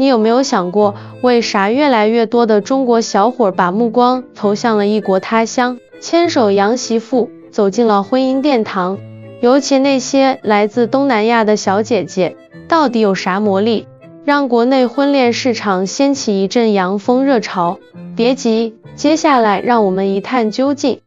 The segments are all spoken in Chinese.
你有没有想过，为啥越来越多的中国小伙把目光投向了异国他乡，牵手洋媳妇，走进了婚姻殿堂？尤其那些来自东南亚的小姐姐，到底有啥魔力，让国内婚恋市场掀起一阵洋风热潮？别急，接下来让我们一探究竟。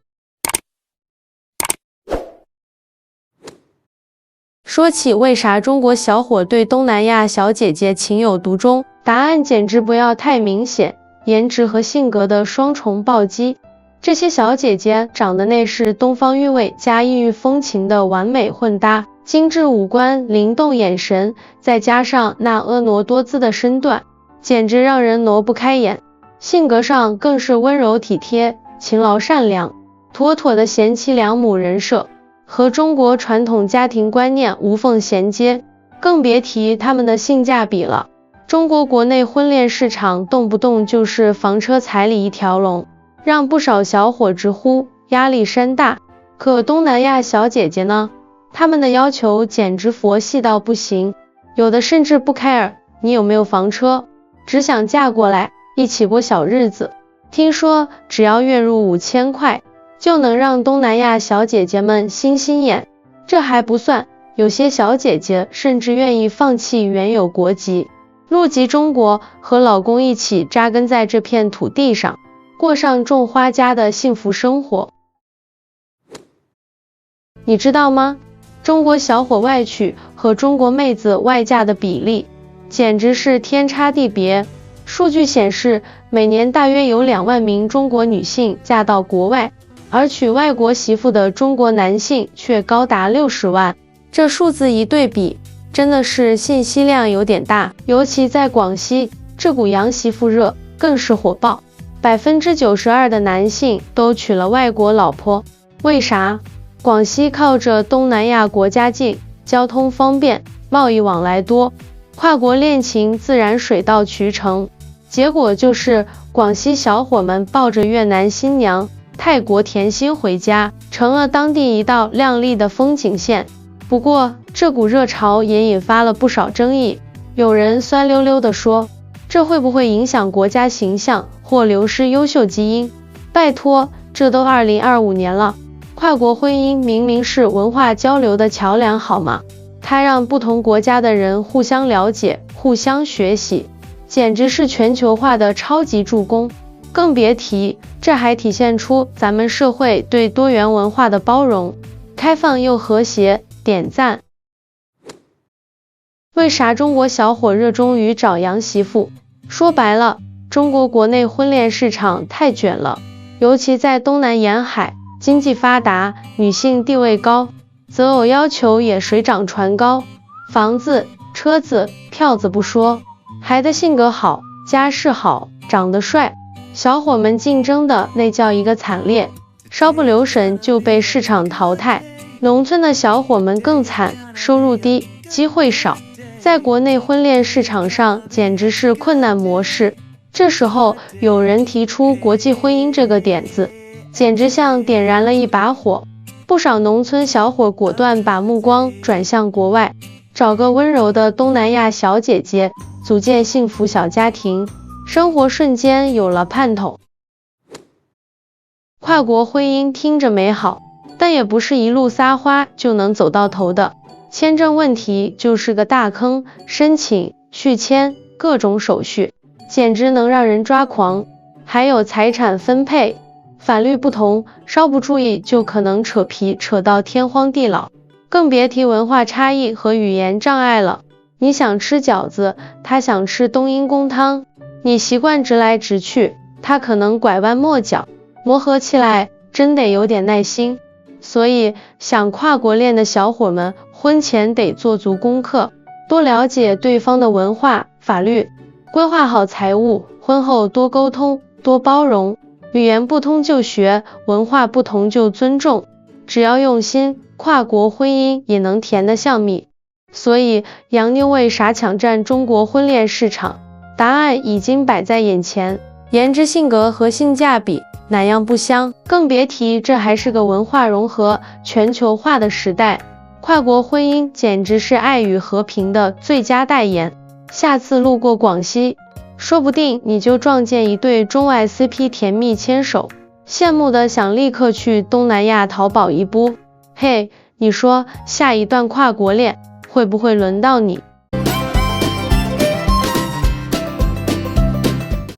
说起为啥中国小伙对东南亚小姐姐情有独钟，答案简直不要太明显，颜值和性格的双重暴击。这些小姐姐长得那是东方韵味加异域风情的完美混搭，精致五官，灵动眼神，再加上那婀娜多姿的身段，简直让人挪不开眼。性格上更是温柔体贴，勤劳善良，妥妥的贤妻良母人设，和中国传统家庭观念无缝衔接，更别提他们的性价比了。中国国内婚恋市场动不动就是房车彩礼一条龙，让不少小伙直呼压力山大。可东南亚小姐姐呢？她们的要求简直佛系到不行，有的甚至不 care 你有没有房车，只想嫁过来一起过小日子。听说只要月入5000块，就能让东南亚小姐姐们心心眼。这还不算，有些小姐姐甚至愿意放弃原有国籍，入籍中国，和老公一起扎根在这片土地上，过上种花家的幸福生活。你知道吗？中国小伙外娶和中国妹子外嫁的比例简直是天差地别。数据显示，每年大约有2万名中国女性嫁到国外，而娶外国媳妇的中国男性却高达60万。这数字一对比，真的是信息量有点大。尤其在广西，这股洋媳妇热更是火爆，92%的男性都娶了外国老婆。为啥？广西靠着东南亚国家近，交通方便，贸易往来多，跨国恋情自然水到渠成。结果就是广西小伙们抱着越南新娘、泰国甜心回家，成了当地一道亮丽的风景线。不过这股热潮也引发了不少争议，有人酸溜溜地说，这会不会影响国家形象或流失优秀基因？拜托，这都2025年了，跨国婚姻明明是文化交流的桥梁好吗？它让不同国家的人互相了解，互相学习，简直是全球化的超级助攻。更别提，这还体现出咱们社会对多元文化的包容，开放又和谐，点赞。为啥中国小伙热衷于找洋媳妇？说白了，中国国内婚恋市场太卷了，尤其在东南沿海，经济发达，女性地位高，择偶要求也水涨船高，房子、车子、票子不说，还得性格好，家世好，长得帅，小伙们竞争的那叫一个惨烈，稍不留神就被市场淘汰。农村的小伙们更惨，收入低，机会少，在国内婚恋市场上简直是困难模式。这时候有人提出国际婚姻这个点子，简直像点燃了一把火。不少农村小伙果断把目光转向国外，找个温柔的东南亚小姐姐，组建幸福小家庭，生活瞬间有了盼头。跨国婚姻听着美好，但也不是一路撒花就能走到头的。签证问题就是个大坑，申请、续签，各种手续，简直能让人抓狂。还有财产分配，法律不同，稍不注意就可能扯皮扯到天荒地老，更别提文化差异和语言障碍了。你想吃饺子，他想吃冬阴功汤，你习惯直来直去，他可能拐弯抹角，磨合起来真得有点耐心。所以想跨国恋的小伙们，婚前得做足功课，多了解对方的文化、法律，规划好财务，婚后多沟通，多包容，语言不通就学，文化不同就尊重，只要用心，跨国婚姻也能甜得像蜜。所以洋妞为啥抢占中国婚恋市场？答案已经摆在眼前，颜值、性格和性价比哪样不香？更别提这还是个文化融合、全球化的时代，跨国婚姻简直是爱与和平的最佳代言。下次路过广西，说不定你就撞见一对中外 CP 甜蜜牵手，羡慕的想立刻去东南亚淘宝一波。嘿，你说下一段跨国恋会不会轮到你？